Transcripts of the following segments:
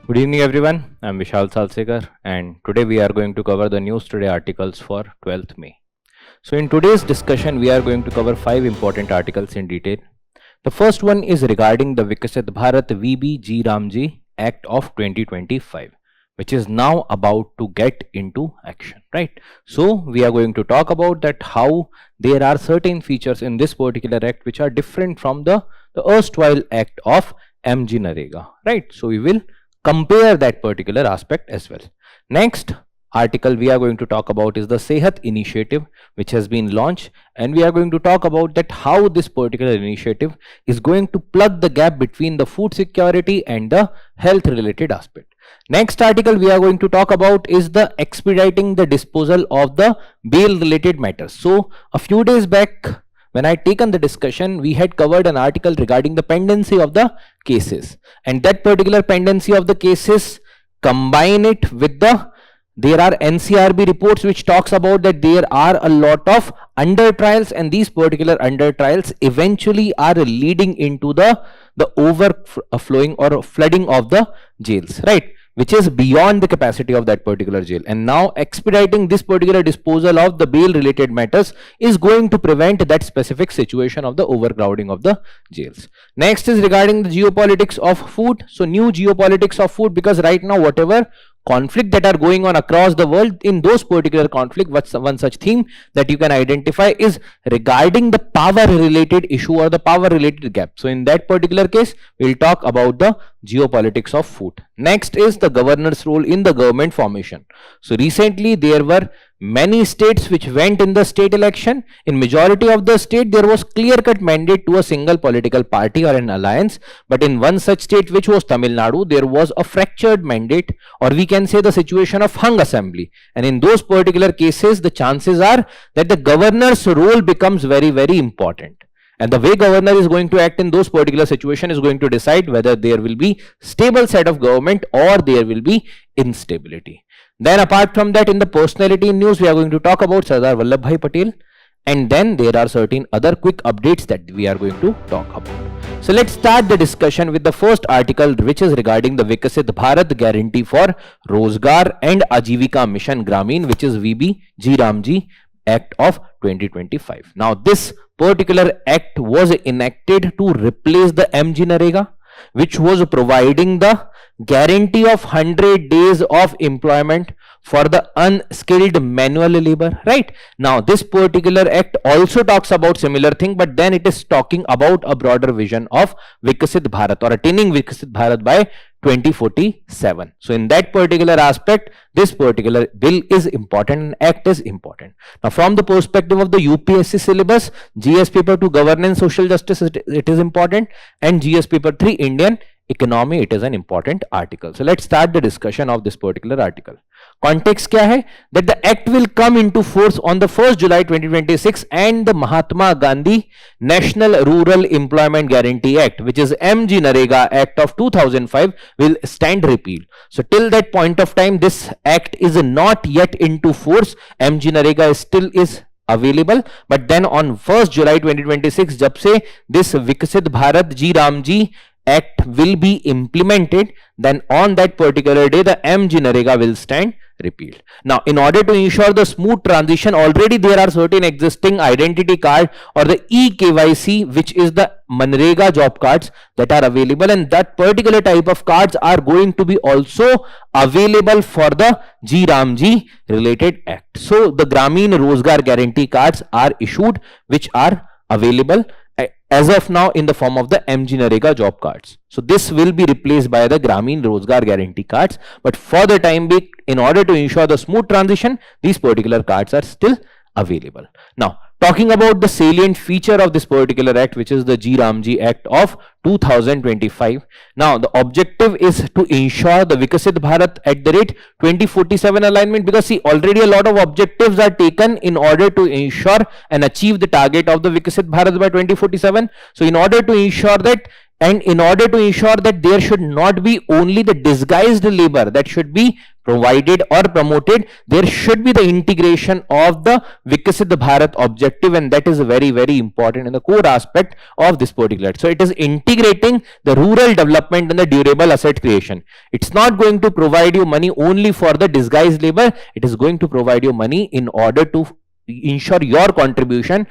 Good evening everyone, I'm Vishal Salsekar and today we are going to cover the News Today articles for 12th May. So in today's discussion we are going to cover 5 important articles in detail. The first one is regarding the Viksit Bharat VB Ramji Act of 2025, which is now about to get into action, right? So we are going to talk about that how there are certain features in this particular act which are different from the erstwhile act of MG Narega, right? So we will compare that particular aspect as well. Next article we are going to talk about is the SEHAT initiative which has been launched, and we are going to talk about that how this particular initiative is going to plug the gap between the food security and the health related aspect. Next article we are going to talk about is the expediting the disposal of the bail related matters. So a few days back when I taken the discussion, we had covered an article regarding the pendency of the cases, and that particular pendency of the cases, combine it with there are NCRB reports which talks about that there are a lot of under trials, and these particular under trials eventually are leading into the overflowing or flooding of the jails, right, which is beyond the capacity of that particular jail. And now expediting this particular disposal of the bail related matters is going to prevent that specific situation of the overcrowding of the jails. Next is regarding the geopolitics of food. So new geopolitics of food, because right now whatever conflict that are going on across the world, in those particular conflict, one such theme that you can identify is regarding the power related issue or the power related gap. So in that particular case we'll talk about the geopolitics of food. Next is the governor's role in the government formation. So recently there were many states which went in the state election. In majority of the state there was clear cut mandate to a single political party or an alliance, but in one such state which was Tamil Nadu, there was a fractured mandate, or we can say the situation of hung assembly, and in those particular cases the chances are that the governor's role becomes very important, and the way governor is going to act in those particular situation is going to decide whether there will be stable set of government or there will be instability. Then apart from that, in the personality news we are going to talk about Sardar Vallabhbhai Patel, and then there are certain other quick updates that we are going to talk about. So let's start the discussion with the first article, which is regarding the Viksit Bharat guarantee for Rozgar and Ajeevika mission Gramin, which is VB Ramji Act of 2025. Now this particular act was enacted to replace the MG Narega, which was providing the guarantee of 100 days of employment for the unskilled manual labor, right? Now this particular act also talks about similar thing, but then it is talking about a broader vision of Viksit Bharat or attaining Viksit Bharat by 2047. So in that particular aspect, this particular bill is important and act is important. Now from the perspective of the UPSC syllabus, GS paper 2 governance social justice, it is important, and GS paper 3 Indian economy, it is an important article. So let's start the discussion of this particular article. Context kya hai? That the act will come into force on the 1st July 2026, and the Mahatma Gandhi National Rural Employment Guarantee Act, which is MG Narega Act of 2005, will stand repealed. So till that point of time this act is not yet into force. MG Narega still is available, but then on 1st July 2026 jab se this Viksit Bharat Ramji Act will be implemented, then on that particular day the MG Narega will stand repealed. Now in order to ensure the smooth transition, already there are certain existing identity card or the eKYC, which is the Manrega job cards that are available, and that particular type of cards are going to be also available for the Ramji related act. So the Gramin Rozgar guarantee cards are issued, which are available as of now in the form of the MG Narega job cards. So this will be replaced by the Gramin Rozgar guarantee cards, but for the time being, in order to ensure the smooth transition, these particular cards are still available. Now talking about the salient feature of this particular act, which is the Ramji Act of 2025. Now the objective is to ensure the Viksit Bharat at the rate 2047 alignment, because see already a lot of objectives are taken in order to ensure and achieve the target of the Viksit Bharat by 2047. So in order to ensure that And in order to ensure that there should not be only the disguised labor that should be provided or promoted, there should be the integration of the Viksit Bharat objective, and that is very, very important and the core aspect of this particular. So it is integrating the rural development and the durable asset creation. It's not going to provide you money only for the disguised labor, it is going to provide you money in order to ensure your contribution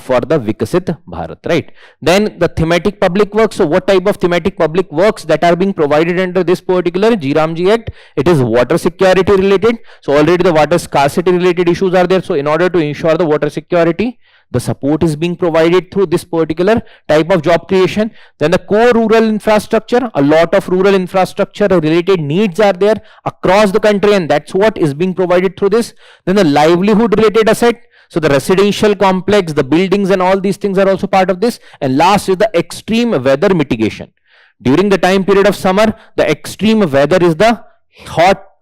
for the Viksit Bharat, right? Then the thematic public works. So what type of thematic public works that are being provided under this particular GRAMG Act? It is water security related. So already the water scarcity related issues are there. So in order to ensure the water security, the support is being provided through this particular type of job creation. Then the core rural infrastructure, a lot of rural infrastructure related needs are there across the country, and that's what is being provided through this. Then the livelihood related asset. So the residential complex, the buildings and all these things are also part of this. And last is the extreme weather mitigation. During the time period of summer, the extreme weather is the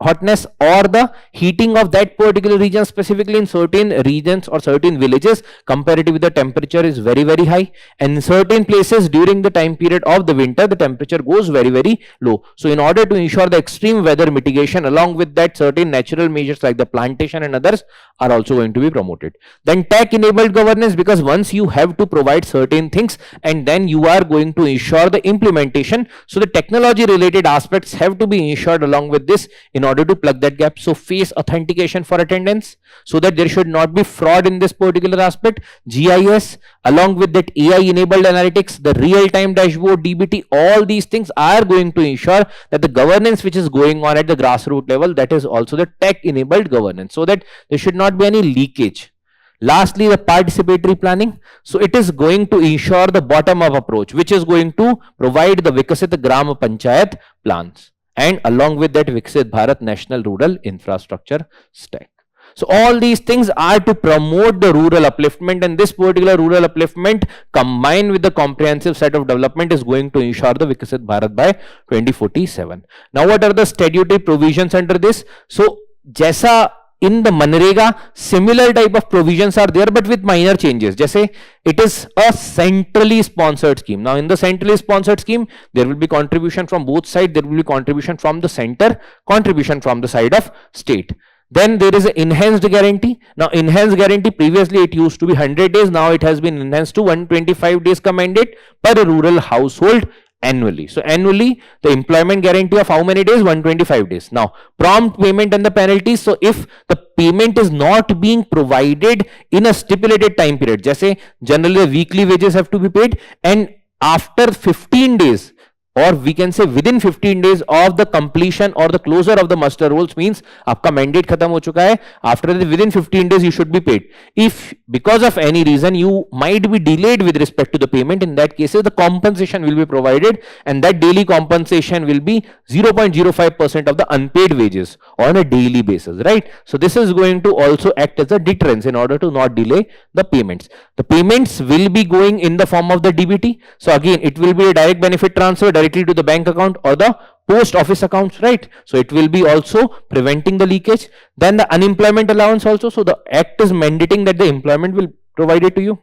hotness or the heating of that particular region, specifically in certain regions or certain villages, comparatively the temperature is very, very high, and in certain places during the time period of the winter the temperature goes very, very low. So in order to ensure the extreme weather mitigation, along with that certain natural measures like the plantation and others are also going to be promoted. Then tech enabled governance, because once you have to provide certain things and then you are going to ensure the implementation, so the technology related aspects have to be ensured along with this in order to plug that gap. So face authentication for attendance, so that there should not be fraud in this particular aspect. GIS, along with that AI enabled analytics, the real time dashboard, DBT, all these things are going to ensure that the governance which is going on at the grassroots level, that is also the tech enabled governance, so that there should not be any leakage. Lastly, the participatory planning. So it is going to ensure the bottom up approach, which is going to provide the Viksit Gram Panchayat plans, and along with that Viksit Bharat National Rural Infrastructure Stack. So all these things are to promote the rural upliftment, and this particular rural upliftment combined with the comprehensive set of development is going to ensure the Viksit Bharat by 2047. Now what are the statutory provisions under this? So jaisa in the Manrega, similar type of provisions are there, but with minor changes. Jaise it is a centrally sponsored scheme. Now in the centrally sponsored scheme, there will be contribution from both sides. There will be contribution from the center, contribution from the side of state. Then there is an enhanced guarantee. Now enhanced guarantee, previously it used to be 100 days. Now it has been enhanced to 125 days commended per rural household annually. So annually the employment guarantee of how many days? 125 days. Now prompt payment and the penalties. So if the payment is not being provided in a stipulated time period, just say generally the weekly wages have to be paid, and after 15 days, or we can say within 15 days of the completion or the closure of the muster rolls, means आपका mandate खत्म हो चुका है, after that within 15 days you should be paid. If because of any reason you might be delayed with respect to the payment, in that case the compensation will be provided, and that daily compensation will be 0.05% of the unpaid wages on a daily basis, right? So this is going to also act as a deterrence in order to not delay the payments. The payments will be going in the form of the DBT. So again it will be a direct benefit transfer directly to the bank account or the post office accounts, right? So it will be also preventing the leakage. Then the unemployment allowance also. So the act is mandating that the employment will provide it to you.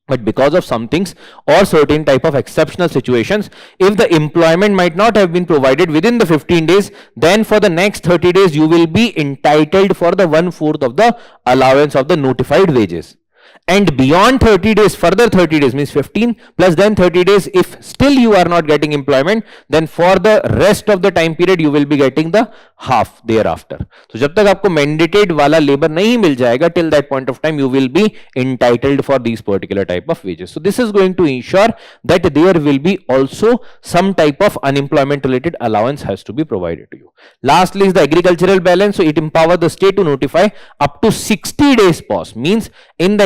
But because of some things or certain type of exceptional situations, if the employment might not have been provided within the 15 days, then for the next 30 days you will be entitled for the 1/4 of the allowance of the notified wages. And beyond 30 days, further 30 days means 15 plus then 30 days, if still you are not getting employment, then for the rest of the time period you will be getting the half thereafter. So जब तक आपको mandated वाला labor नहीं मिल जाएगा, till that point of time you will be entitled for these particular type of wages. So this is going to ensure that there will be also some type of unemployment related allowance has to be provided to you. Lastly is the agricultural balance. So it empowers the state to notify up to 60 days pause, means in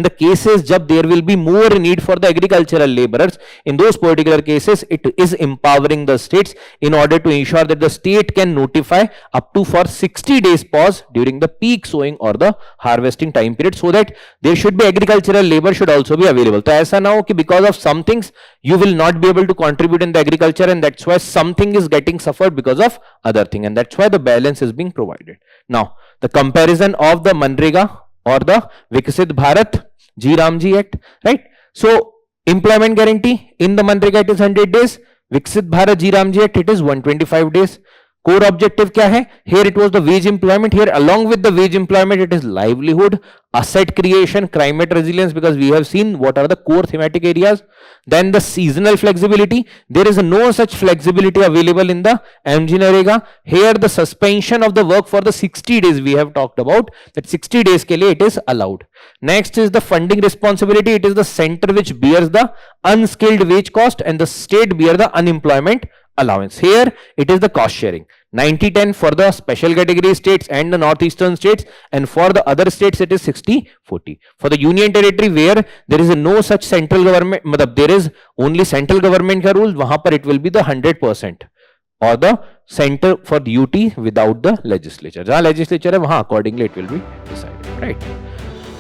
the cases jab there will be more need for the agricultural laborers, in those particular cases it is empowering the states in order to ensure that the state can notify up to for 60 days pause during the peak sowing or the harvesting time period, so that there should be agricultural labor should also be available. So aisa na ho ki because of some things you will not be able to contribute in the agriculture, and that's why something is getting suffered because of other thing, and that's why the balance is being provided. Now the comparison of the Manrega or the Viksit Bharat GRAMG Act, right? So Employment guarantee in the Manrega it is 100 days. Viksit Bharat Ji Ramji Act it is 125 days. Core objective क्या है? Here it was the wage employment. Here along with the wage employment it is livelihood, asset creation, climate resilience, because we have seen what are the core thematic areas. Then the seasonal flexibility. There is no such flexibility available in the MG Narega. Here the suspension of the work for the 60 days we have talked about, that 60 days के लिए it is allowed. Next is the funding responsibility. It is the center which bears the unskilled wage cost and the state bear the unemployment allowance. Here it is the cost sharing 90-10 for the special category states and the northeastern states, and for the other states it is 60-40. For the union territory where there is no such central government, there is only central government ka rule, wahan par it will be the 100%, or the center for duty without the legislature. Jahan legislature hai wahan accordingly it will be decided, right?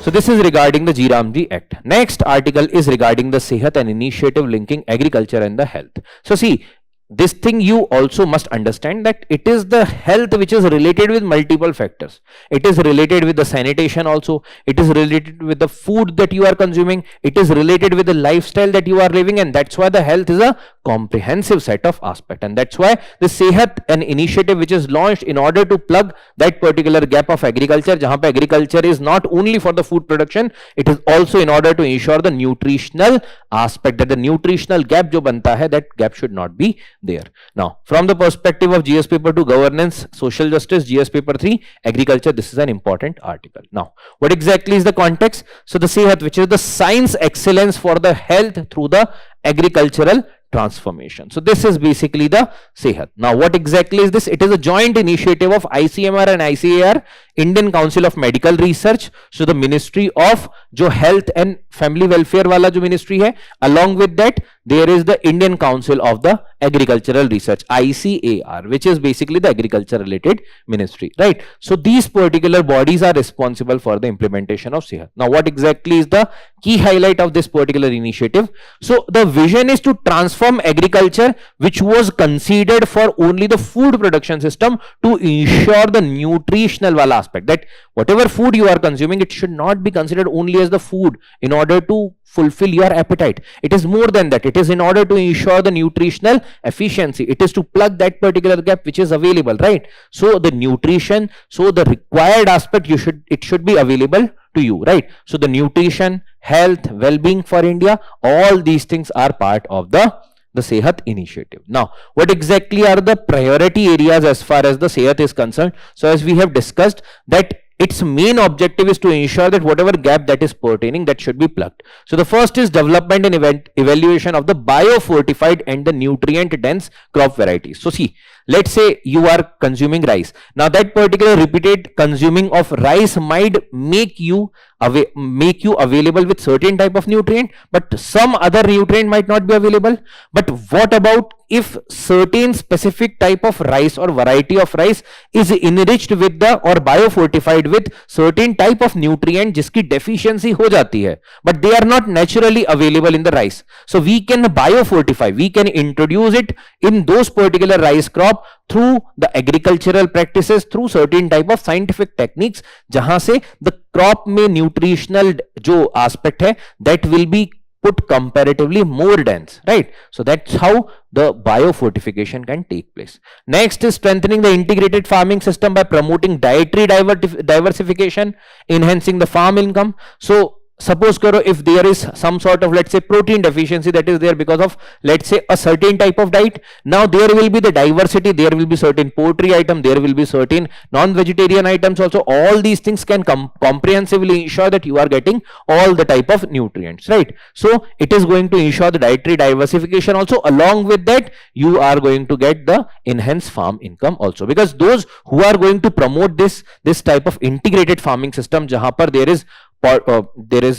So this is regarding the Ji Ramji Act. Next article is regarding the SEHAT, an initiative linking agriculture and the health. So see, this thing you also must understand that it is the health which is related with multiple factors. It is related with the sanitation also. It is related with the food that you are consuming. It is related with the lifestyle that you are living, and that's why the health is a comprehensive set of aspect. And that's why the SEHAT, an initiative which is launched in order to plug that particular gap of agriculture, jahan pe agriculture is not only for the food production, it is also in order to ensure the nutritional aspect, that the nutritional gap jo banta hai, that gap should not be there. Now, from the perspective of GS paper 2, governance, social justice, GS paper 3, agriculture, this is an important article. Now, what exactly is the context? So the SEHAT, which is the science excellence for the health through the agricultural transformation. So this is basically the SEHAT. Now, what exactly is this? It is a joint initiative of ICMR and ICAR, Indian Council of Medical Research. So the Ministry of जो Health and Family Welfare वाला जो ministry है, along with that there is the Indian Council of the Agricultural Research, ICAR, which is basically the agriculture related ministry, right? So these particular bodies are responsible for the implementation of SEHAT. Now, what exactly is the key highlight of this particular initiative? So the vision is to transform agriculture, which was considered for only the food production system, to ensure the nutritional wala aspect, that whatever food you are consuming, it should not be considered only as the food in order to fulfill your appetite. It is more than that. It is in order to ensure the nutritional efficiency. It is to plug that particular gap which is available, right? So the nutrition, so the required aspect, it should be available to you, right? So the nutrition, health, well-being for India, all these things are part of the SEHAT initiative. Now, what exactly are the priority areas as far as the SEHAT is concerned? So as we have discussed, that its main objective is to ensure that whatever gap that is pertaining, that should be plugged. So the first is development and evaluation of the biofortified and the nutrient dense crop varieties. So see, let's say you are consuming rice. Now that particular repeated consuming of rice might make you available with certain type of nutrient, but some other nutrient might not be available. But what about if certain specific type of rice or variety of rice is enriched with the or biofortified with certain type of nutrient जिसकी deficiency हो जाती है, but they are not naturally available in the rice. So we can biofortify, we can introduce it in those particular rice crop through the agricultural practices, through certain type of scientific techniques, जहां से the crop में nutritional जो aspect है, that will be put comparatively more dense, right? So that's how the biofortification can take place. Next is strengthening the integrated farming system by promoting dietary diversification, enhancing the farm income. So suppose karo if there is some sort of, let's say, protein deficiency that is there because of, let's say, a certain type of diet, now there will be the diversity, there will be certain poultry item, there will be certain non-vegetarian items also. All these things can comprehensively ensure that you are getting all the type of nutrients, right? So it is going to ensure the dietary diversification also. Along with that, you are going to get the enhanced farm income also, because those who are going to promote this type of integrated farming system, jahan par there is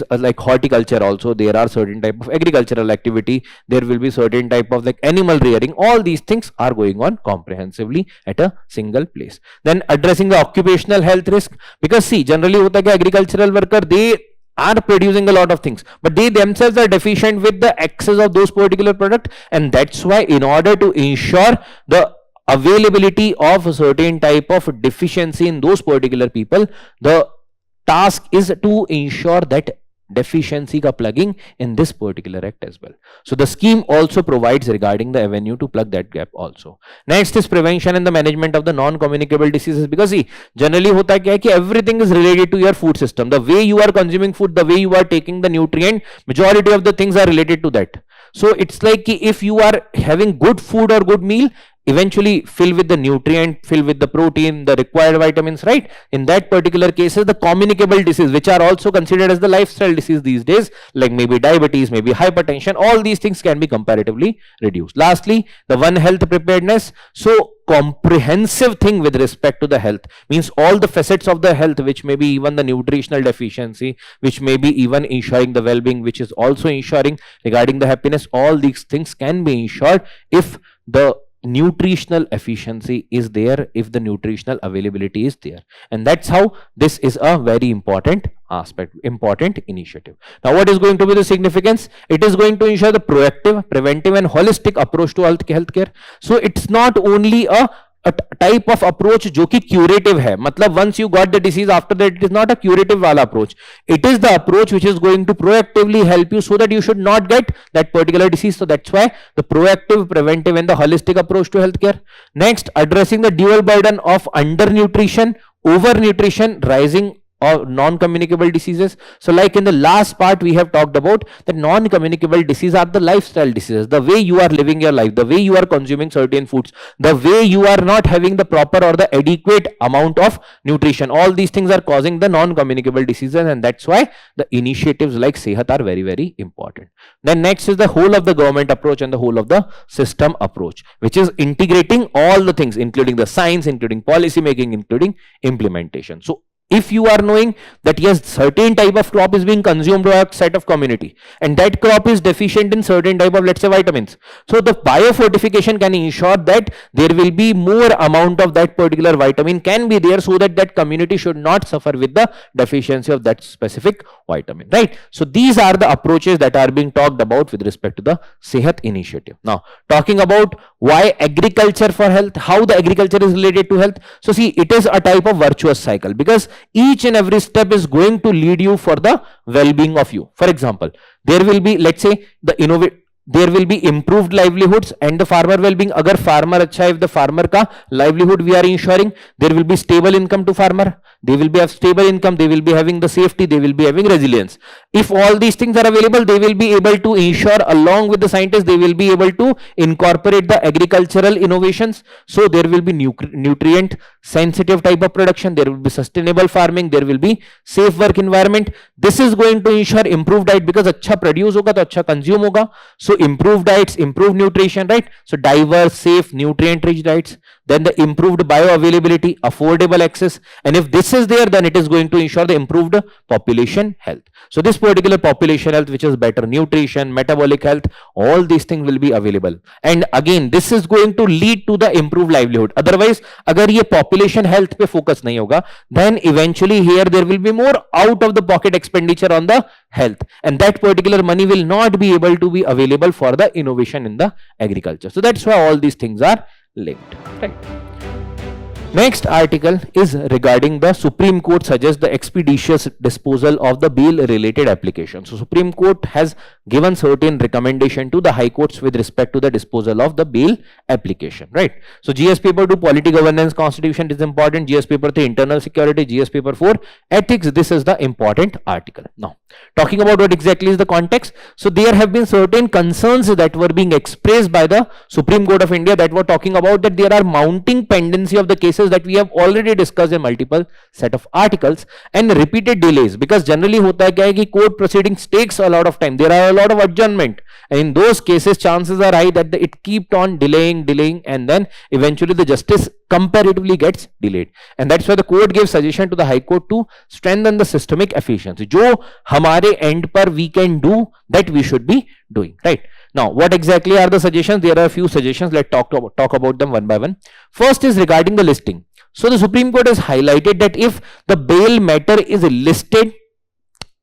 like horticulture also, there are certain type of agricultural activity, there will be certain type of like animal rearing, all these things are going on comprehensively at a single place. Then addressing the occupational health risk, because see, generally hota hai agricultural worker, they are producing a lot of things, but they themselves are deficient with the access of those particular product, and that's why in order to ensure the availability of a certain type of deficiency in those particular people, the task is to ensure that deficiency ka plugging in this particular act as well. So the scheme also provides regarding the avenue to plug that gap also. Next is prevention and the management of the non-communicable diseases, because see, generally hota kya hai ki everything is related to your food system. The way you are consuming food, the way you are taking the nutrient, majority of the things are related to that. So it's like if you are having good food or good meal, eventually fill with the nutrient, fill with the protein, the required vitamins, right? In that particular cases, the communicable disease, which are also considered as the lifestyle disease these days, like maybe diabetes, maybe hypertension, all these things can be comparatively reduced. Lastly, the One Health preparedness. So comprehensive thing with respect to the health means all the facets of the health, which may be even the nutritional deficiency, which may be even ensuring the well-being, which is also ensuring regarding the happiness. All these things can be ensured if the nutritional efficiency is there, if the nutritional availability is there, and that's how this is a very important aspect, important initiative. Now what is going to be the significance? It is going to ensure the proactive, preventive and holistic approach to healthcare. So it's not only a type of approach जो कि curative है, मतलब once you got the disease, after that it is not a curative वाला approach. It is the approach which is going to proactively help you so that you should not get that particular disease. So that's why the proactive, preventive and the holistic approach to healthcare. Next, addressing the dual burden of undernutrition, overnutrition, rising or non-communicable diseases. So like in the last part we have talked about that non-communicable diseases are the lifestyle diseases, the way you are living your life, the way you are consuming certain foods, the way you are not having the proper or the adequate amount of nutrition. All these things are causing the non-communicable diseases, and that's why the initiatives like SEHAT are very, very important. Then next is the whole of the government approach and the whole of the system approach, which is integrating all the things, including the science, including policy making, including implementation. So if you are knowing that yes, certain type of crop is being consumed by a set of community and that crop is deficient in certain type of, let's say, vitamins, so the biofortification can ensure that there will be more amount of that particular vitamin can be there, so that that community should not suffer with the deficiency of that specific vitamin, right? So these are the approaches that are being talked about with respect to the SEHAT initiative. Now talking about why agriculture for health, how the agriculture is related to health. So see, it is a type of virtuous cycle, because each and every step is going to lead you for the well-being of you. For example, there will be, let's say, there will be improved livelihoods and the farmer well-being. Agar farmer अच्छा है, if the farmer का livelihood we are ensuring, there will be stable income to farmer, they will be have stable income, they will be having the safety, they will be having resilience. If all these things are available, they will be able to ensure, along with the scientists, they will be able to incorporate the agricultural innovations. So there will be nutrient sensitive type of production, there will be sustainable farming, there will be safe work environment. This is going to ensure improved diet, because अच्छा produce होगा तो अच्छा consume होगा. So improved diets, improved nutrition, right? So diverse, safe, nutrient rich diets. Then the improved bioavailability, affordable access, and if this is there, then it is going to ensure the improved population health. So this particular population health, which is better nutrition, metabolic health, all these things will be available. And again, this is going to lead to the improved livelihood. Otherwise, agar ye population health pe focus nahi hoga, then eventually here there will be more out of the pocket expenditure on the health, and that particular money will not be able to be available for the innovation in the agriculture. So that's why all these things are linked, right? Next article is regarding the Supreme Court suggests the expeditious disposal of the bail related application. So Supreme Court has given certain recommendation to the High Courts with respect to the disposal of the bail application, right? So GS paper 2 polity governance constitution is important, GS paper 3 internal security, GS paper 4 ethics. This is the important article. Now talking about what exactly is the context. So there have been certain concerns that were being expressed by the Supreme Court of India, that were talking about that there are mounting pendency of the cases that we have already discussed in multiple set of articles, and repeated delays, because generally hota hai kya hai ki court proceedings takes a lot of time, there are a lot of adjournment, and in those cases chances are high that it kept on delaying, and then eventually the justice comparatively gets delayed. And that's why the court gave suggestion to the High Court to strengthen the systemic efficiency. Jo hamare end par we can do, that we should be doing, right? Now what exactly are the suggestions? There are a few suggestions. Let's talk about them one by one. First is regarding the listing. So the Supreme Court has highlighted that if the bail matter is listed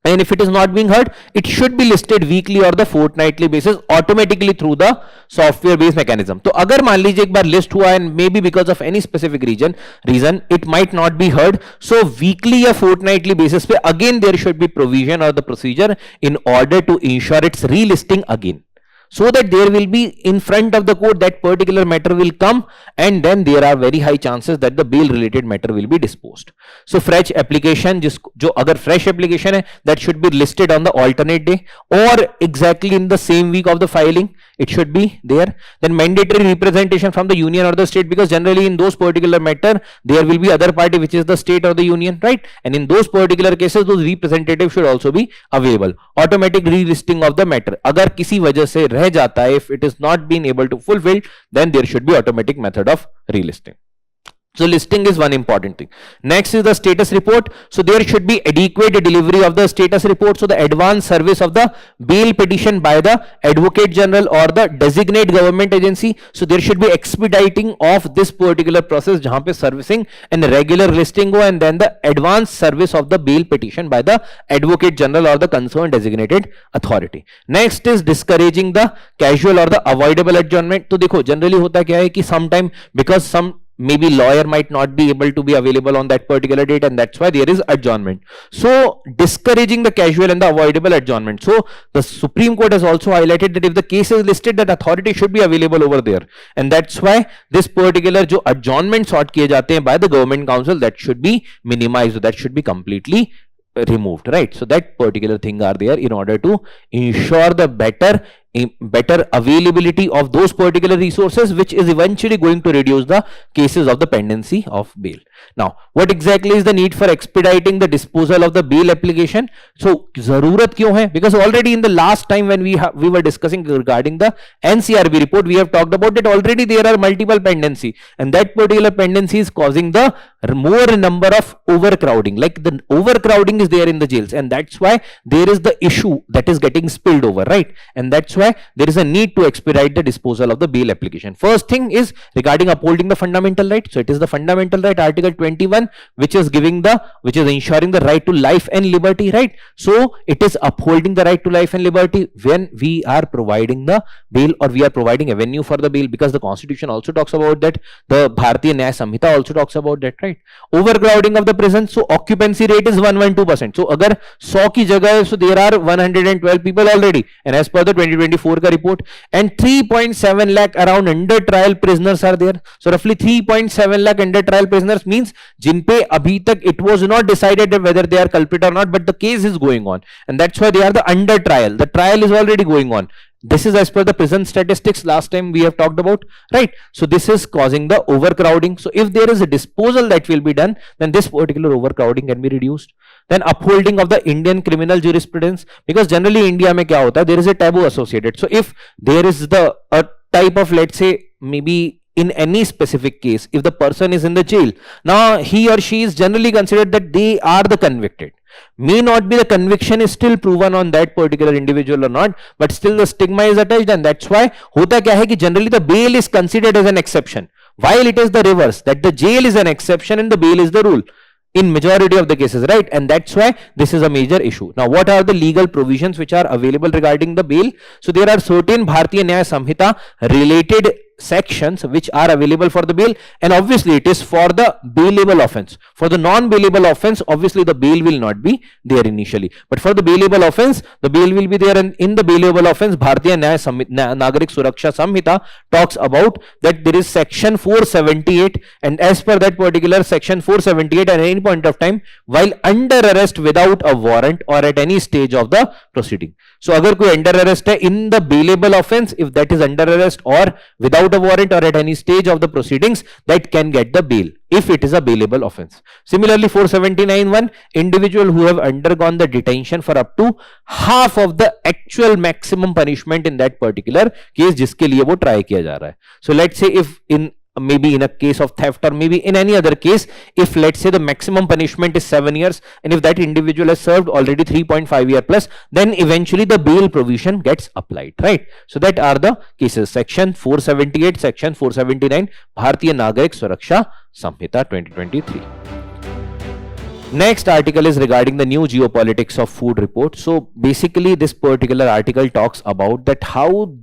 And if it is not being heard, it should be listed weekly or the fortnightly basis automatically through the software based mechanism. तो अगर मान लीजिए एक बार list हुआ and maybe because of any specific reason it might not be heard, so weekly या fortnightly basis पे again there should be provision or the procedure in order to ensure its relisting again, so that there will be in front of the court that particular matter will come, and then there are very high chances that the bail related matter will be disposed. So fresh application, जो अगर fresh application है, that should be listed on the alternate day or exactly in the same week of the filing, it should be there. Then mandatory representation from the union or the state, because generally in those particular matter there will be other party which is the state or the union, right? And in those particular cases those representatives should also be available. Automatic relisting of the matter, अगर किसी वजह से रह जाता है, if it is not been able to fulfill, then there should be automatic method of relisting. So listing is one important thing. Next is the status report. So there should be adequate delivery of the status report. So the advance service of the bail petition by the Advocate General or the designate government agency. So there should be expediting of this particular process, जहाँ पे servicing and regular listing हो, and then the advance service of the bail petition by the Advocate General or the concerned designated authority. Next is discouraging the casual or the avoidable adjournment. तो देखो generally होता क्या है कि sometime because some maybe lawyer might not be able to be available on that particular date, and that's why there is adjournment. So discouraging the casual and the avoidable adjournment. So the Supreme Court has also highlighted that if the case is listed, that authority should be available over there, and that's why this particular जो adjournment sought किए जाते हैं by the government council, that should be minimized, that should be completely removed, right? So that particular thing are there in order to ensure the better availability of those particular resources, which is eventually going to reduce the cases of the pendency of bail. Now, what exactly is the need for expediting the disposal of the bail application? So, zarurat क्यों है? Because already in the last time when we were discussing regarding the NCRB report, we have talked about that already there are multiple pendency, and that particular pendency is causing the more number of overcrowding. Like the overcrowding is there in the jails, and that's why there is the issue that is getting spilled over, right? And that's why there is a need to expedite the disposal of the bail application. First thing is regarding upholding the fundamental right. So it is the fundamental right, Article 21, which is ensuring the right to life and liberty, right? So it is upholding the right to life and liberty when we are providing the bail or we are providing a venue for the bail, because the constitution also talks about that, the Bharatiya Nyaya Samhita also talks about that, right? Overcrowding of the prison. So occupancy rate is 112%. So अगर 100 की जगह है, so there are 112 people already, and as per the 2024 का report, and 3.7 lakh around under trial prisoners are there. So roughly 3.7 lakh under trial prisoners means जिन पे अभी तक it was not decided whether they are culprit or not, but the case is going on, and that's why they are the under trial. The trial is already going on. This is as per the prison statistics last time we have talked about, right? So this is causing the overcrowding. So if there is a disposal that will be done, then this particular overcrowding can be reduced. Then upholding of the Indian criminal jurisprudence, because generally India में क्या होता है, there is a taboo associated. So if there is a type of, let's say, maybe in any specific case, if the person is in the jail, now he or she is generally considered that they are the convicted. May not be the conviction is still proven on that particular individual or not, but still the stigma is attached, and that's why होता क्या है कि generally the bail is considered as an exception, while it is the reverse, that the jail is an exception and the bail is the rule in majority of the cases, right? And that's why this is a major issue. Now, what are the legal provisions which are available regarding the bail? So there are certain Bharatiya Nyaya Samhita related sections which are available for the bail, and obviously it is for the bailable offense. For the non-bailable offense, obviously the bail will not be there initially, but for the bailable offense, the bail will be there. And in the bailable offense, Bharatiya Nyaya Nagarik Suraksha Samhita talks about that there is section 478, and as per that particular section 478, at any point of time while under arrest without a warrant or at any stage of the proceeding. So अगर कोई under arrest है in the bailable offense, if that is under arrest or without a warrant or at any stage of the proceedings, that can get the bail if it is a bailable offense. Similarly, 479(1), individual who have undergone the detention for up to half of the actual maximum punishment in that particular case जिसके लिए वो try किया जा रहा है. So let's say if in maybe in a case of theft or maybe in any other case, if let's say the maximum punishment is 7 years, and if that individual has served already 3.5 year plus, then eventually the bail provision gets applied, right? So that are the cases. Section 478, section 479, Bharatiya Nagarik Suraksha Samhita 2023. Next article is regarding the new geopolitics of food report. So basically this particular article talks about that how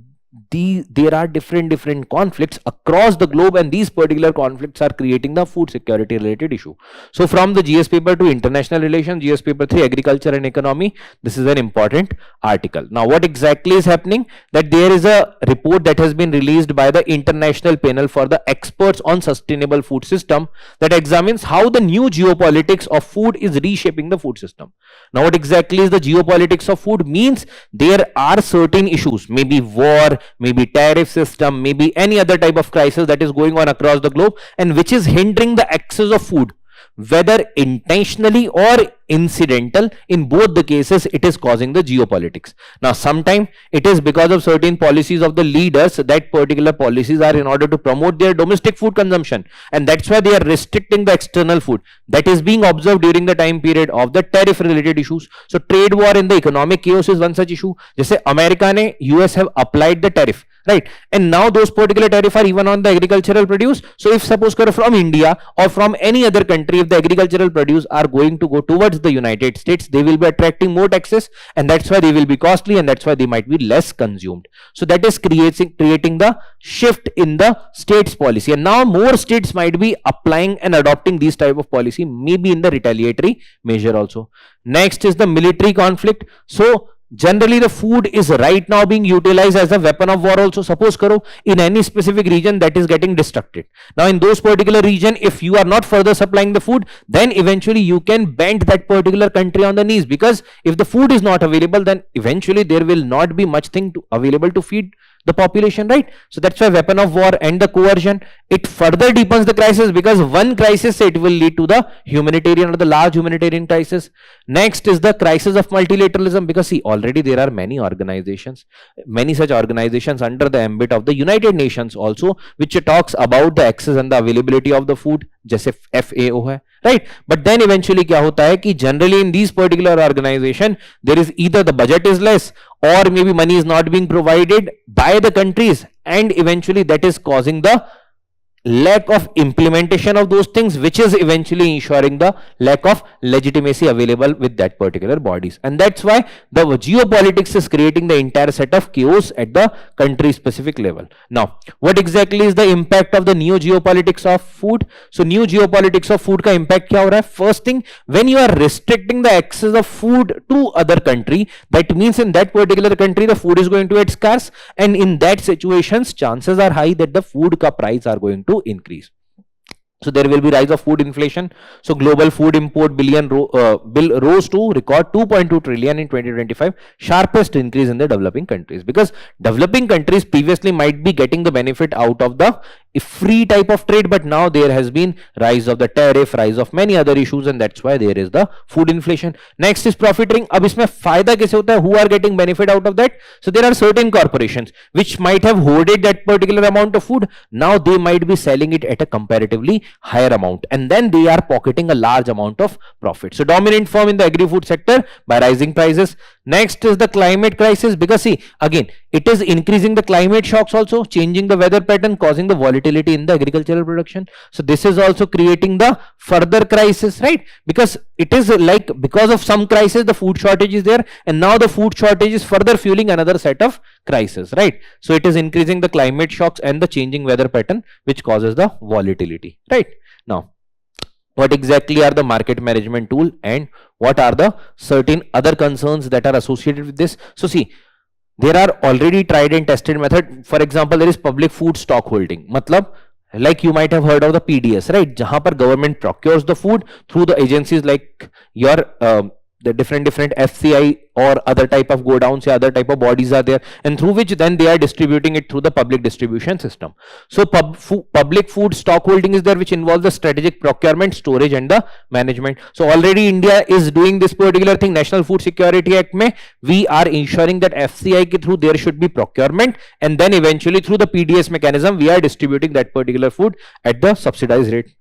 there are different conflicts across the globe, and these particular conflicts are creating the food security related issue. So from the GS paper to international relations, GS paper 3 agriculture and economy, this is an important article. Now what exactly is happening, that there is a report that has been released by the International Panel for the Experts on Sustainable Food System that examines how the new geopolitics of food is reshaping the food system. Now what exactly is the geopolitics of food means, there are certain issues, maybe war, maybe tariff system, maybe any other type of crisis that is going on across the globe and which is hindering the access of food, whether intentionally or incidental. In both the cases it is causing the geopolitics. Now sometimes it is because of certain policies of the leaders, that particular policies are in order to promote their domestic food consumption, and that's why they are restricting the external food. That is being observed during the time period of the tariff related issues. So trade war and the economic chaos is one such issue. Jaise America ne, US have applied the tariff, right, and now those particular tariff are even on the agricultural produce. So if suppose from India or from any other country, if the agricultural produce are going to go towards the United States, they will be attracting more taxes, and that's why they will be costly, and that's why they might be less consumed. So that is creating the shift in the states policy, and now more states might be applying and adopting these type of policy, maybe in the retaliatory measure also. Next is the military conflict. So generally the food is right now being utilized as a weapon of war also. Suppose karo in any specific region that is getting destructed, now in those particular region if you are not further supplying the food, then eventually you can bend that particular country on the knees, because if the food is not available, then eventually there will not be much thing available to feed the population, right? So that's why weapon of war and the coercion, it further deepens the crisis, because one crisis it will lead to the humanitarian or the large humanitarian crisis. Next is the crisis of multilateralism, because see already there are many organizations, many such organizations under the ambit of the United Nations also, which talks about the access and the availability of the food, जैसे FAO है, right? But then eventually क्या होता है कि generally in these particular organization there is either the budget is less or maybe money is not being provided by the countries, and eventually that is causing the lack of implementation of those things, which is eventually ensuring the lack of legitimacy available with that particular bodies. And that's why the geopolitics is creating the entire set of chaos at the country specific level. Now what exactly is the impact of the new geopolitics of food? So new geopolitics of food ka impact kya ho raha hai? First thing, when you are restricting the access of food to other country, that means in that particular country the food is going to get scarce, and in that situations chances are high that the food ka price are going to increase. So there will be rise of food inflation. So global food import bill rose to record 2.2 trillion in 2025, sharpest increase in the developing countries, because developing countries previously might be getting the benefit out of the free type of trade, but now there has been rise of the tariff, rise of many other issues, and that's why there is the food inflation. Next is profiteering. अब इसमें फायदा कैसे होता है? Who are getting benefit out of that? So there are certain corporations which might have hoarded that particular amount of food. Now they might be selling it at a comparatively higher amount, and then they are pocketing a large amount of profit. So dominant firm in the agri-food sector by rising prices. Next is the climate crisis, because see again it is increasing the climate shocks also, changing the weather pattern, causing the volatility in the agricultural production. So this is also creating the further crisis, right? Because it is like because of some crisis the food shortage is there, and now the food shortage is further fueling another set of crisis, right? So it is increasing the climate shocks and the changing weather pattern, which causes the volatility, right? Now what exactly are the market management tool, and what are the certain other concerns that are associated with this? So see, there are already tried and tested method. For example, there is public food stock holding. Matlab, like you might have heard of the PDS, right? Jahan par government procures the food through the agencies like your the different FCI or other type of go downs or other type of bodies are there, and through which then they are distributing it through the public distribution system. So public food stock holding is there, which involves the strategic procurement, storage and the management. So already India is doing this particular thing. National Food Security Act mein we are ensuring that FCI ke through there should be procurement, and then eventually through the PDS mechanism we are distributing that particular food at the subsidized rate.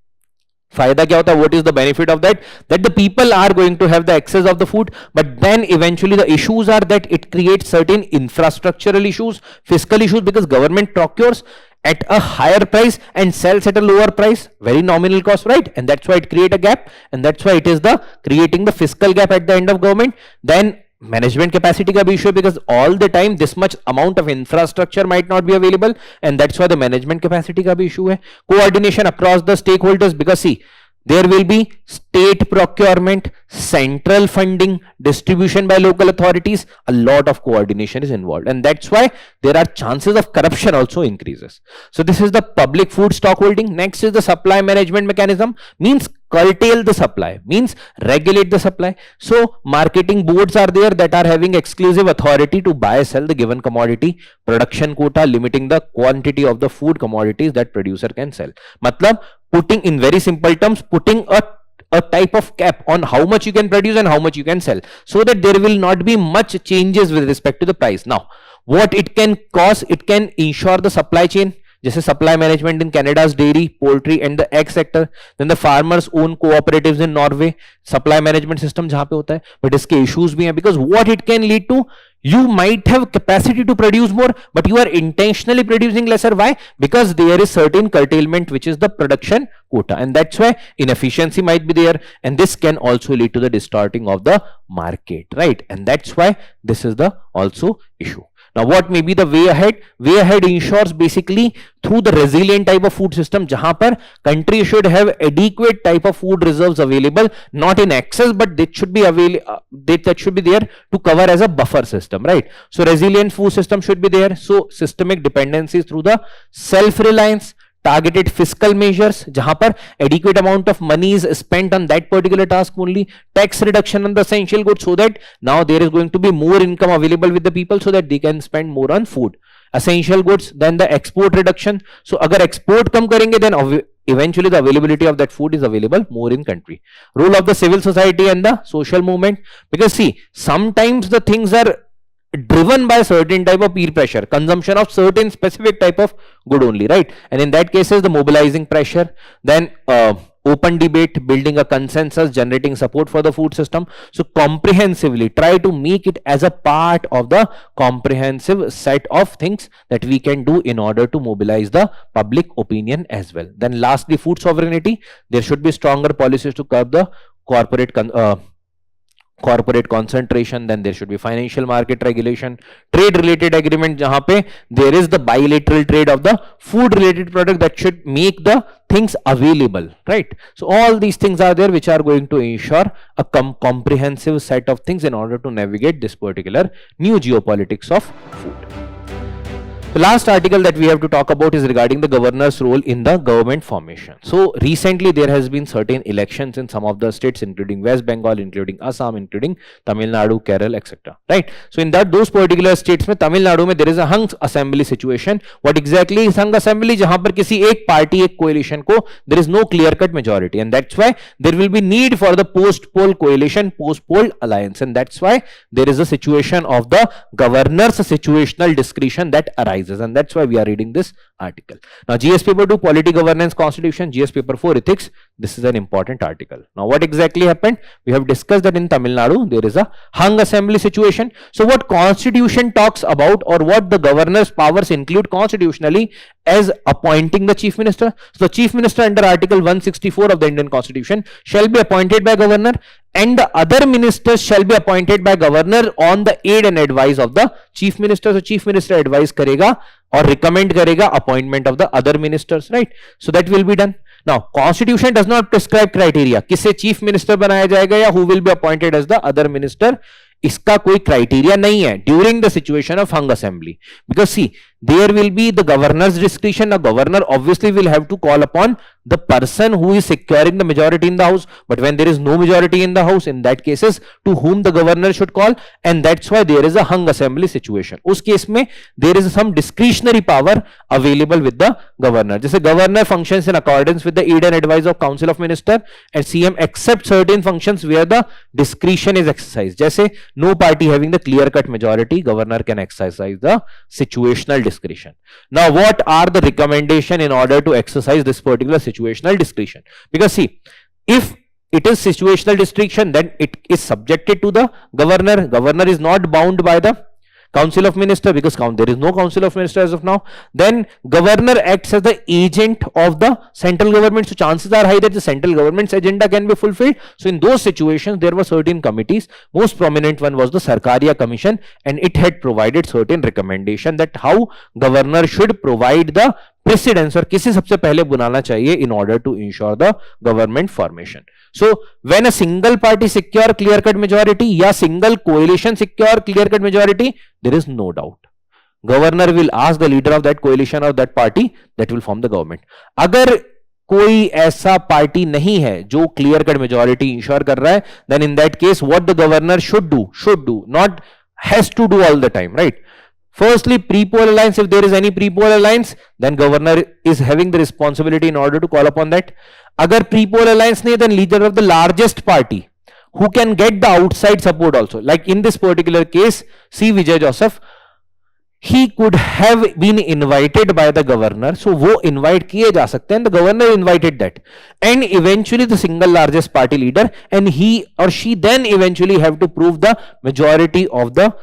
फायदा क्या होता है? What is the benefit of that? That the people are going to have the access of the food, but then eventually the issues are that it creates certain infrastructural issues, fiscal issues, because government procures at a higher price and sells at a lower price, very nominal cost, right? And that's why it create a gap, and that's why it is the creating the fiscal gap at the end of government. Then management capacity का भी issue, because all the time this much amount of infrastructure might not be available, and that's why the management capacity का भी issue है. Coordination across the stakeholders, because see, there will be state procurement, central funding, distribution by local authorities. A lot of coordination is involved, and that's why there are chances of corruption also increases. So this is the public food stock holding. Next is the supply management mechanism, means curtail the supply, means regulate the supply. So marketing boards are there that are having exclusive authority to buy, sell the given commodity. Production quota, limiting the quantity of the food commodities that producer can sell. Matlab, putting in very simple terms, putting a type of cap on how much you can produce and how much you can sell, so that there will not be much changes with respect to the price. Now, what it can cause, it can ensure the supply chain, जैसे supply management in Canada's dairy, poultry and the egg sector. Then the farmers own cooperatives in Norway, supply management system जहाँ पे होता है. But इसके issues भी हैं, because what it can lead to, you might have capacity to produce more, but you are intentionally producing lesser. Why? Because there is certain curtailment, which is the production quota, and that's why inefficiency might be there, and this can also lead to the distorting of the market, right? And that's why this is the also issue. Now, what may be the way ahead? Way ahead ensures basically through the resilient type of food system, जहां पर country should have adequate type of food reserves available, not in excess, but that should be available. That should be there to cover as a buffer system, right? So resilient food system should be there. So systemic dependencies through the self-reliance, targeted fiscal measures, जहां पर adequate amount of money is spent on that particular task only, tax reduction on the essential goods, so that now there is going to be more income available with the people, so that they can spend more on food, essential goods. Then the export reduction. So अगर export कम करेंगे, then eventually the availability of that food is available more in country. Role of the civil society and the social movement, because see, sometimes the things are driven by certain type of peer pressure, consumption of certain specific type of good only, right? And in that cases, the mobilizing pressure, then open debate, building a consensus, generating support for the food system. So comprehensively try to make it as a part of the comprehensive set of things that we can do in order to mobilize the public opinion as well. Then lastly, food sovereignty. There should be stronger policies to curb the corporate concentration. Then there should be financial market regulation, trade related agreement, jahan pe there is the bilateral trade of the food related product that should make the things available, right? So all these things are there, which are going to ensure a comprehensive set of things in order to navigate this particular new geopolitics of food. The last article that we have to talk about is regarding the governor's role in the government formation. So recently there has been certain elections in some of the states, including West Bengal, including Assam, including Tamil Nadu, Kerala, etc. Right? So in those particular states में Tamil Nadu में there is a hung assembly situation. What exactly is hung assembly? जहाँ पर किसी एक party, एक coalition को there is no clear-cut majority, and that's why there will be need for the post-poll coalition, post-poll alliance, and that's why there is a situation of the governor's situational discretion that arises. And that's why we are reading this article. Now, GS paper 2, polity governance constitution, GS paper 4, ethics. This is an important article. Now, what exactly happened? We have discussed that in Tamil Nadu there is a hung assembly situation. So what constitution talks about, or what the governor's powers include constitutionally, as appointing the chief minister. So the chief minister under article 164 of the Indian constitution shall be appointed by governor, and the other ministers shall be appointed by governor on the aid and advice of the chief minister. So chief minister advise karega or recommend karega appointment of the other ministers, right? So that will be done. Now, constitution does not prescribe criteria, किसे chief minister बनाया जाएगा या who will be appointed as the other minister. इसका कोई criteria नहीं है during the situation of hung assembly, because see, there will be the governor's discretion. A governor obviously will have to call upon the person who is securing the majority in the house, but when there is no majority in the house, in that cases to whom the governor should call, and that's why there is a hung assembly situation. उस case में there is some discretionary power available with the governor. जैसे governor functions in accordance with the aid and advice of council of minister, and CM accepts certain functions where the discretion is exercised. जैसे no party having the clear cut majority, governor can exercise the situational discretion. Now, what are the recommendation in order to exercise this particular situational discretion? Because see, if it is situational discretion, then it is subjected to the governor. Governor is not bound by the Council of Minister, because there is no Council of Minister as of now. Then governor acts as the agent of the central government, so chances are high that the central government's agenda can be fulfilled. So in those situations there were certain committees. Most prominent one was the Sarkaria Commission, and it had provided certain recommendation that how governor should provide the precedence or किसे सबसे पहले बुलाना चाहिए in order to ensure the government formation. So when a single party secure clear cut majority या single coalition secure clear cut majority, there is no doubt governor will ask the leader of that coalition or that party that will form the government. अगर कोई ऐसा party नहीं है जो clear cut majority ensure कर रहा है, then in that case what the governor should do, not has to do all the time, right? Firstly, pre-poll alliance, if there is any pre-poll alliance, then governor is having the responsibility in order to call upon that. Agar pre-poll alliance nahi, then leader of the largest party who can get the outside support also. Like in this particular case, C. Vijay Joseph, he could have been invited by the governor, so wo invite kiye ja sakte hain, the governor invited that, and eventually the single largest party leader, and he or she then eventually have to prove the majority of the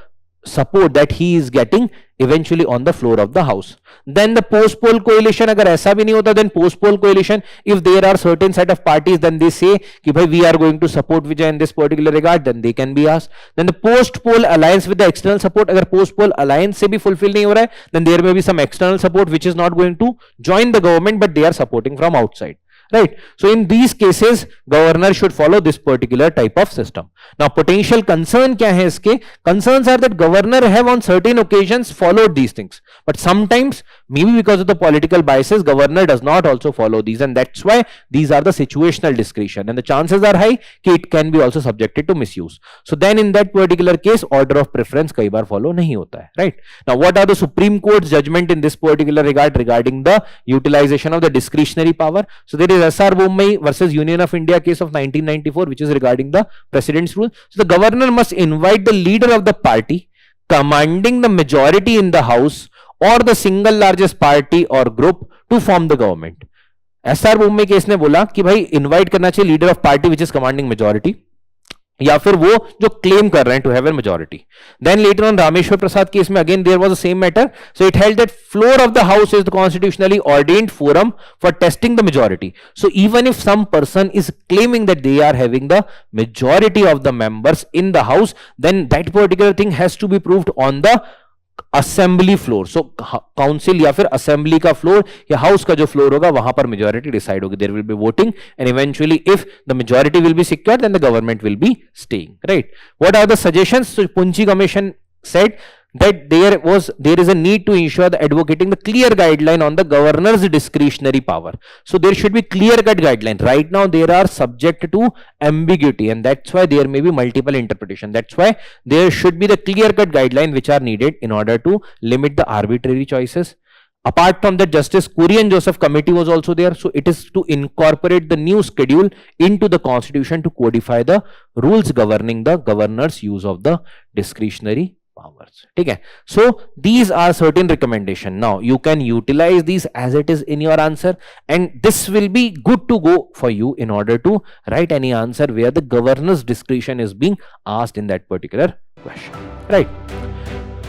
support that he is getting eventually on the floor of the house. Then the post poll coalition, agar aisa bhi nahi hota, then post poll coalition, if there are certain set of parties, then they say ki bhai we are going to support Vijay in this particular regard, then they can be asked. Then the post poll alliance with the external support, agar post poll alliance se bhi fulfill nahi ho raha hai, then there may be some external support which is not going to join the government, but they are supporting from outside. Right. So in these cases, governor should follow this particular type of system. Now, potential concern kya hai iske? Concerns are that governor have on certain occasions followed these things, but sometimes maybe because of the political biases, governor does not also follow these, and that's why these are the situational discretion, and the chances are high कि it can be also subjected to misuse. So then in that particular case, order of preference कई बार follow नहीं होता है, right? Now, what are the Supreme Court's judgment in this particular regard regarding the utilization of the discretionary power? So there is S.R. Bommai versus Union of India case of 1994, which is regarding the President's rule. So the governor must invite the leader of the party commanding the majority in the house or the single largest party or group to form the government. S.R. Bommai case ने बोला कि भाई invite करना चाहिए leader of party which is commanding majority, या फिर वो जो क्लेम कर रहे हैं to have a majority. Then later on Rameshwar Prasad case में again there was the same matter. So it held that floor of the house is the constitutionally ordained forum for testing the majority. So even if some person is claiming that they are having the majority of the members in the house, then that particular thing has to be proved on the assembly floor. So council या फिर assembly का floor या house का जो floor होगा वहां पर majority decide होगी. There will be voting and eventually if the majority will be secured then the government will be staying, right? What are the suggestions? So Punchhi commission said that there is a need to ensure the advocating the clear guideline on the governor's discretionary power. So there should be clear cut guideline. Right now there are subject to ambiguity, and that's why there may be multiple interpretation. That's why there should be the clear cut guideline which are needed in order to limit the arbitrary choices. Apart from that, Justice Kurian Joseph committee was also there. So it is to incorporate the new schedule into the constitution to codify the rules governing the governor's use of the discretionary powers. Okay, so these are certain recommendation. Now you can utilize these as it is in your answer, and this will be good to go for you in order to write any answer where the governor's discretion is being asked in that particular question, right?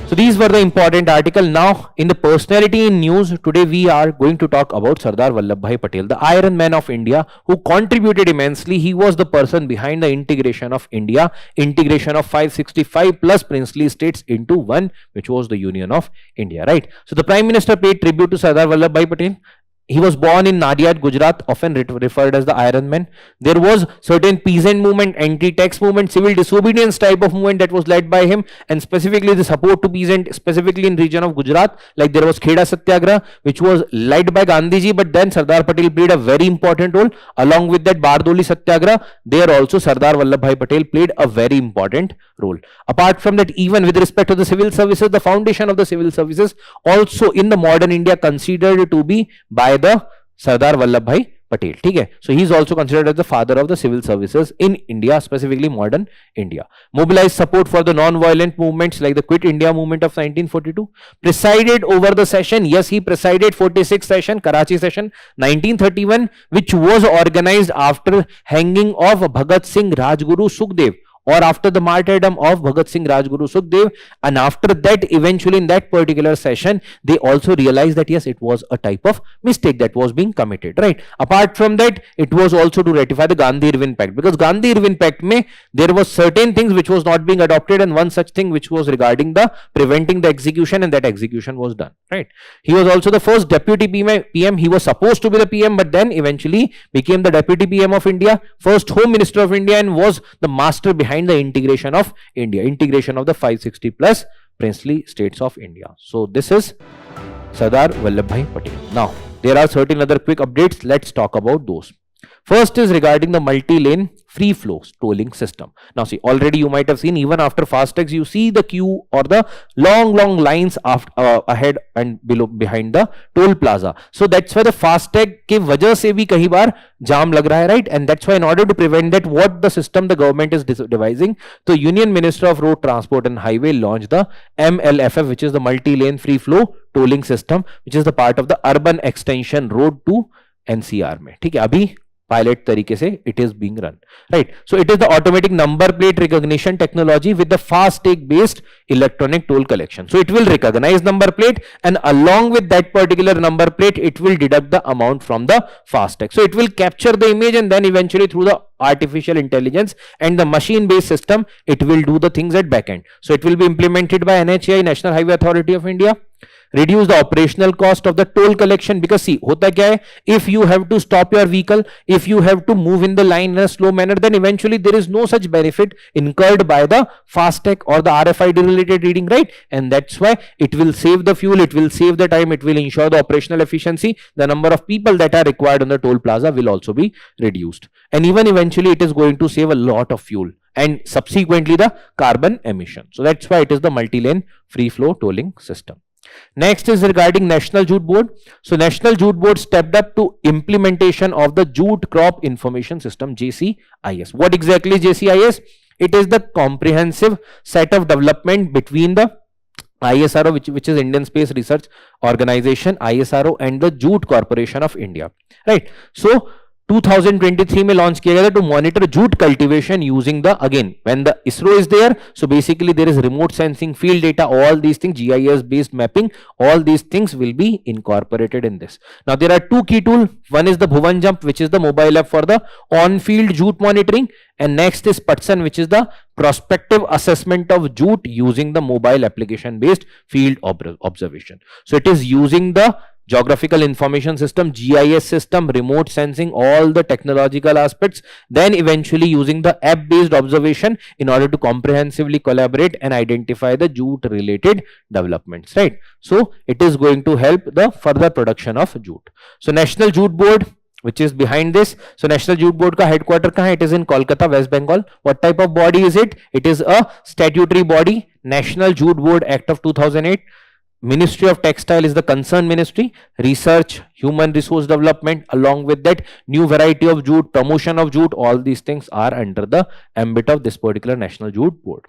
So these were the important article. Now in the personality in news, today we are going to talk about Sardar Vallabhbhai Patel, the Iron Man of India, who contributed immensely. He was the person behind the integration of India, integration of 565 plus princely states into one, which was the Union of India, right? So the Prime Minister paid tribute to Sardar Vallabhbhai Patel. He was born in Nadiad, Gujarat, often referred as the Iron Man. There was certain peasant movement, anti-tax movement, civil disobedience type of movement that was led by him, and specifically the support to peasant, specifically in region of Gujarat. Like there was Kheda Satyagraha, which was led by Gandhiji, but then Sardar Patel played a very important role. Along with that Bardoli Satyagraha, there also Sardar Vallabhbhai Patel played a very important role. Apart from that, even with respect to the civil services, the foundation of the civil services also in the modern India considered to be by the Sardar Vallabhbhai Patel. ठीक है? So he is also considered as the father of the civil services in India, specifically modern India. Mobilized support for the non-violent movements like the Quit India movement of 1942. Presided over the session. Yes, he presided 46th session, Karachi session 1931, which was organized after hanging of Bhagat Singh, Rajguru, Sukhdev or after the martyrdom of Bhagat Singh, Rajguru Sukhdev, and after that eventually in that particular session they also realized that yes, it was a type of mistake that was being committed, right? Apart from that, it was also to ratify the Gandhi-Irwin Pact, because Gandhi-Irwin Pact mein there was certain things which was not being adopted, and one such thing which was regarding the preventing the execution, and that execution was done, right? He was also the first deputy PM. He was supposed to be the PM, but then eventually became the deputy PM of India, first Home Minister of India, and was the master behind the integration of India, integration of the 560 plus princely states of India. So this is Sardar Vallabhbhai Patel. Now there are certain other quick updates. Let's talk about those. First is regarding the multi-lane free flow tolling system. Now see, already you might have seen, even after FASTags, you see the queue or the long lines after, ahead and behind the toll plaza. So that's why the FASTag के वजह से भी कई बार जाम लग रहा है, right? And that's why in order to prevent that, what the system the government is devising, the Union Minister of Road Transport and Highway launched the MLFF, which is the multi-lane free flow tolling system, which is the part of the urban extension road to NCR में. ठीक है, अभी pilot तरीके से it is being run, right? So it is the automatic number plate recognition technology with the FASTag based electronic toll collection. So it will recognize number plate, and along with that particular number plate it will deduct the amount from the FASTag. So it will capture the image, and then eventually through the artificial intelligence and the machine based system it will do the things at back end. So it will be implemented by NHAI, National Highway Authority of India. Reduce the operational cost of the toll collection, because see, hota kya hai, if you have to stop your vehicle, if you have to move in the line in a slow manner, then eventually there is no such benefit incurred by the FASTag or the RFID related reading, right? And that's why it will save the fuel, it will save the time, it will ensure the operational efficiency. The number of people that are required on the toll plaza will also be reduced, and even eventually it is going to save a lot of fuel and subsequently the carbon emission. So that's why it is the multi-lane free flow tolling system. Next is regarding National Jute Board. So National Jute Board stepped up to implementation of the Jute Crop Information System, JCIS. What exactly is JCIS? It is the comprehensive set of development between the ISRO, which is Indian Space Research Organization, ISRO, and the Jute Corporation of India, right? So 2023 में launch किया गया था to monitor jute cultivation using the, again, when the ISRO is there, so basically there is remote sensing, field data, all these things, GIS based mapping, all these things will be incorporated in this. Now there are two key tools. One is the Bhuvan Jump, which is the mobile app for the on-field jute monitoring, and next is Patsan, which is the prospective assessment of jute using the mobile application based field observation. So it is using the geographical information system, GIS system, remote sensing, all the technological aspects, then eventually using the app based observation in order to comprehensively collaborate and identify the jute related developments, right? So it is going to help the further production of jute. So National Jute Board, which is behind this, so National Jute Board ka headquarter kahan? It is in Kolkata, West Bengal. What type of body is it? It is a statutory body. National Jute Board Act of 2008. Ministry of Textile is the concerned ministry. Research, human resource development, along with that new variety of jute, promotion of jute, all these things are under the ambit of this particular National Jute Board.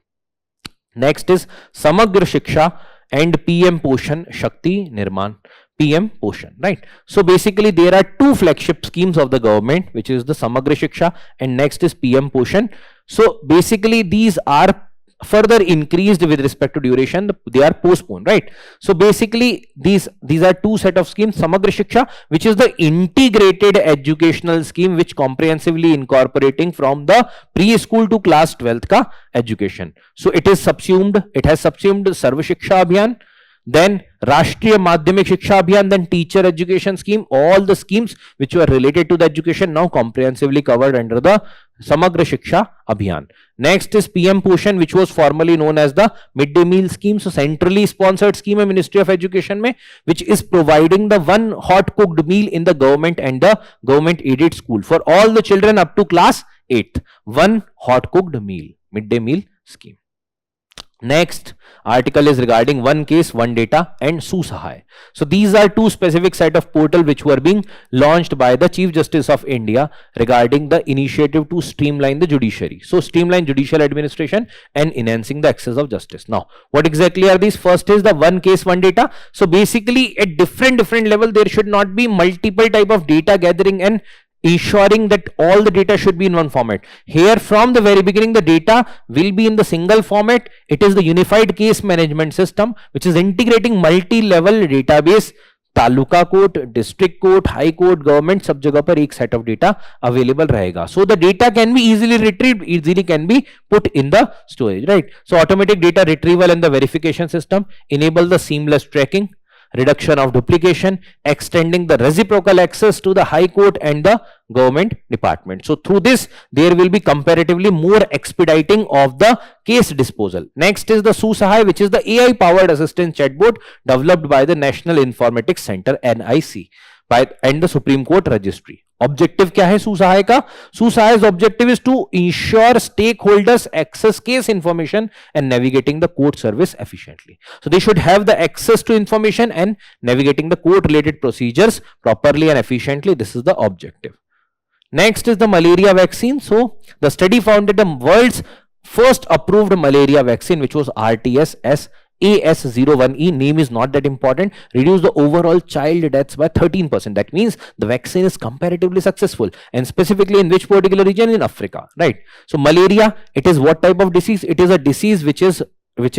Next is Samagra Shiksha and PM Poshan Shakti Nirman. PM Poshan, right? So basically there are two flagship schemes of the government, which is the Samagra Shiksha and next is PM Poshan. So basically these are further increased with respect to duration, they are postponed, right? So basically these are two set of schemes. Samagra Shiksha, which is the integrated educational scheme which comprehensively incorporating from the preschool to class 12th ka education. So it has subsumed Sarva Shiksha Abhiyan, then Rashtriya Madhyamik Shiksha Abhiyan, then teacher education scheme. All the schemes which were related to the education now comprehensively covered under the Samagra Shiksha Abhiyan. Next is PM Poshan, which was formerly known as the midday meal scheme. So centrally sponsored scheme of Ministry of Education mein, which is providing the one hot cooked meal in the government and the government aided school for all the children up to class 8th. One hot cooked meal, midday meal scheme. Next article is regarding One Case, One Data and SUSAHAY. So these are two specific set of portal which were being launched by the Chief Justice of India regarding the initiative to streamline the judiciary. So streamline judicial administration and enhancing the access of justice. Now what exactly are these? First is the One Case, One Data. So basically at different level there should not be multiple type of data gathering and ensuring that all the data should be in one format. Here from the very beginning, the data will be in the single format. It is the unified case management system which is integrating multi-level database, taluka court, district court, high court, government, सब जगह पर एक set of data available रहेगा. So the data can be easily retrieved, easily can be put in the storage, right. So automatic data retrieval and the verification system enable the seamless tracking, reduction of duplication, extending the reciprocal access to the high court and the government department. So through this there will be comparatively more expediting of the case disposal. Next is the SEHAT, which is the AI powered assistant chatbot developed by the National Informatics Center NIC and the Supreme Court Registry. Objective क्या है SEHAT का? SEHAT's objective is to ensure stakeholders access case information and navigating the court service efficiently. So they should have the access to information and navigating the court related procedures properly and efficiently. This is the objective. Next is the malaria vaccine. So the study found that the world's first approved malaria vaccine, which was RTS AS01E, name is not that important, reduced the overall child deaths by 13%. That means the vaccine is comparatively successful, and specifically in which particular region? In Africa, right? So malaria, it is what type of disease? It is a disease which is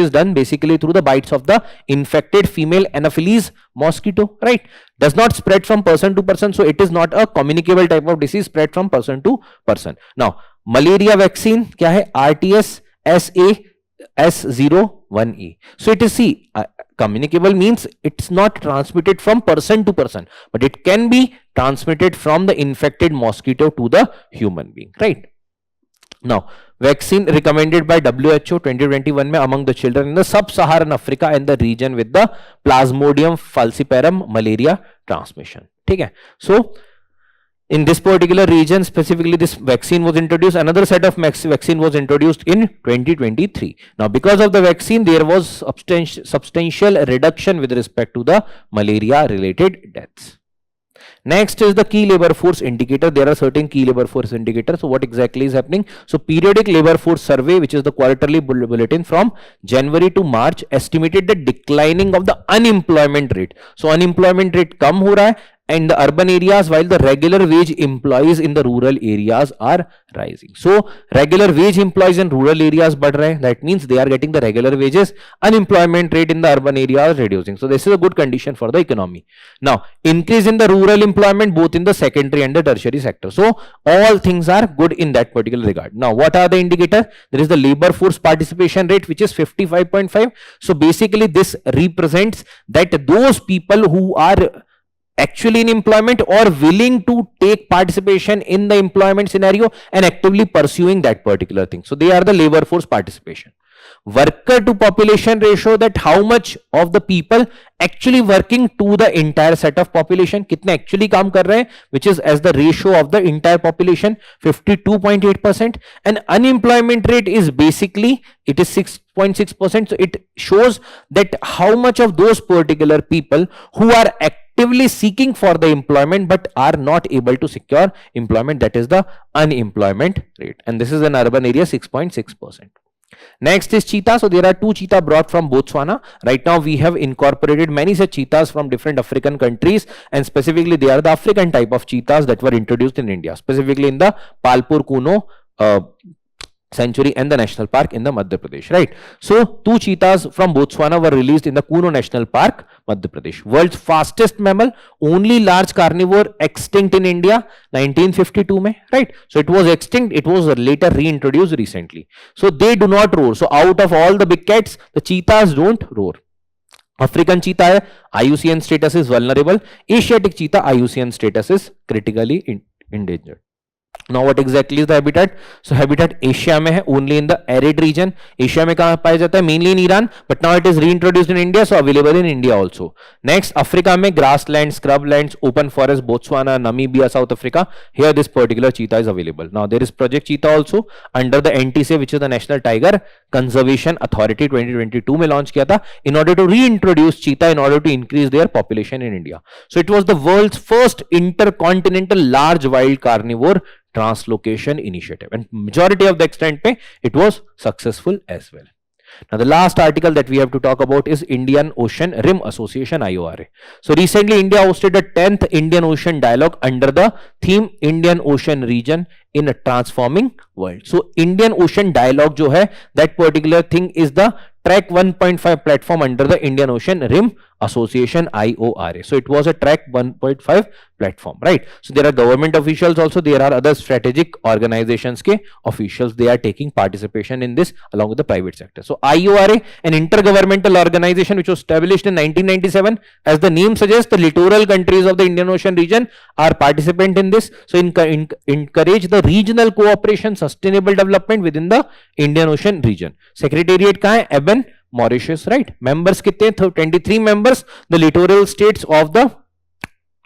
done basically through the bites of the infected female Anopheles mosquito, right? Does not spread from person to person, so it is not a communicable type of disease spread from person to person. Now malaria vaccine क्या है? RTS SAS01E. So it is, see, communicable means it's not transmitted from person to person, but it can be transmitted from the infected mosquito to the human being, right? Now vaccine recommended by WHO 2021 में among the children in the sub-Saharan Africa and the region with the Plasmodium falciparum malaria transmission. ठीक है? So in this particular region specifically this vaccine was introduced. Another set of vaccine was introduced in 2023. Now because of the vaccine there was substantial reduction with respect to the malaria related deaths. Next is the key labor force indicator. There are certain key labor force indicators. So what exactly is happening? So periodic labor force survey, which is the quarterly bulletin from January to March, estimated the declining of the unemployment rate. So unemployment rate कम हो रहा है in the urban areas while the regular wage employees in the rural areas are rising. So regular wage employees in rural areas बढ़ रहे हैं. That means they are getting the regular wages. Unemployment rate in the urban areas is reducing. So this is a good condition for the economy. Now increase in the rural employment both in the secondary and the tertiary sector. So all things are good in that particular regard. Now what are the indicators? There is the labor force participation rate, which is 55.5. So basically this represents that those people who are actually in employment or willing to take participation in the employment scenario and actively pursuing that particular thing. So they are the labor force participation. Worker to population ratio, that how much of the people actually working to the entire set of population, कितने actually काम कर रहे हैं, which is as the ratio of the entire population, 52.8%. and unemployment rate is basically, it is 6.6%. so it shows that how much of those particular people who are actively seeking for the employment but are not able to secure employment, that is the unemployment rate, and this is in urban area 6.6%. Next is cheetah. So there are two cheetah brought from Botswana. Right now we have incorporated many such cheetahs from different African countries, and specifically they are the African type of cheetahs that were introduced in India, specifically in the Palpur Kuno Sanctuary and the National Park in the Madhya Pradesh, right? So two cheetahs from Botswana were released in the Kuno National Park, Madhya Pradesh. World's fastest mammal, only large carnivore extinct in India 1952 में, right? So it was extinct, it was later reintroduced recently. So they do not roar. So out of all the big cats, the cheetahs don't roar. African cheetah है, IUCN status is vulnerable. Asiatic cheetah, IUCN status is critically endangered. Now what exactly is the habitat? So habitat Asia में है, only in the arid region. Asia में कहाँ पाया जाता है? Mainly in Iran, but now it is reintroduced in India, so available in India also. Next, Africa में grasslands, scrublands, open forest, Botswana, Namibia, South Africa. Here this particular cheetah is available. Now there is Project Cheetah also under the NTSA, which is the National Tiger Conservation Authority 2022 में launch किया था in order to reintroduce cheetah in order to increase their population in India. So it was the world's first intercontinental large wild carnivore translocation initiative, and majority of the extent पे it was successful as well. Now, the last article that we have to talk about is Indian Ocean Rim Association, IORA. So, recently India hosted a 10th Indian Ocean Dialogue under the theme Indian Ocean Region in a Transforming World. So, Indian Ocean Dialogue जो है, that particular thing is the track 1.5 platform under the Indian Ocean Rim Association, IORA. So, it was a track 1.5 platform, right? So, there are government officials also, there are other strategic organizations के officials, they are taking participation in this along with the private sector. So, IORA, an intergovernmental organization which was established in 1997, as the name suggests, the littoral countries of the Indian Ocean region are participant in this. So, encourage the regional cooperation, sustainable development within the Indian Ocean region. Secretariat कहाँ है? एबन, Mauritius, right? Members कितने? 23 members, the littoral states of the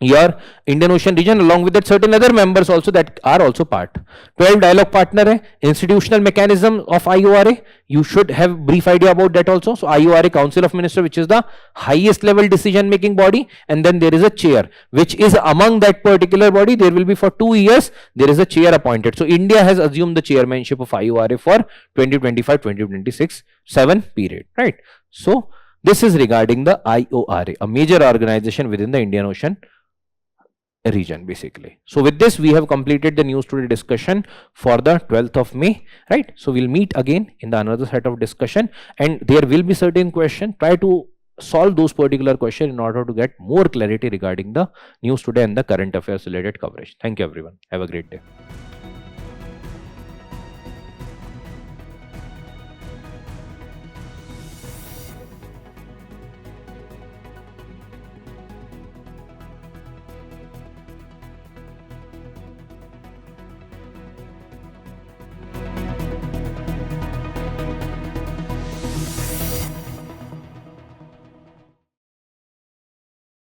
your Indian Ocean region, along with that certain other members also that are also part. 12 dialogue partner hai. Institutional mechanism of IORA, you should have brief idea about that also. So IORA Council of Ministers, which is the highest level decision making body, and then there is a chair which is among that particular body. There will be for 2 years there is a chair appointed. So India has assumed the chairmanship of IORA for 2025-2026 7 period, right? So this is regarding the IORA, a major organization within the Indian Ocean region basically. So with this we have completed the news today discussion for the 12th of May, right? So we'll meet again in the another set of discussion, and there will be certain question. Try to solve those particular questions in order to get more clarity regarding the news today and the current affairs related coverage. Thank you everyone. Have a great day.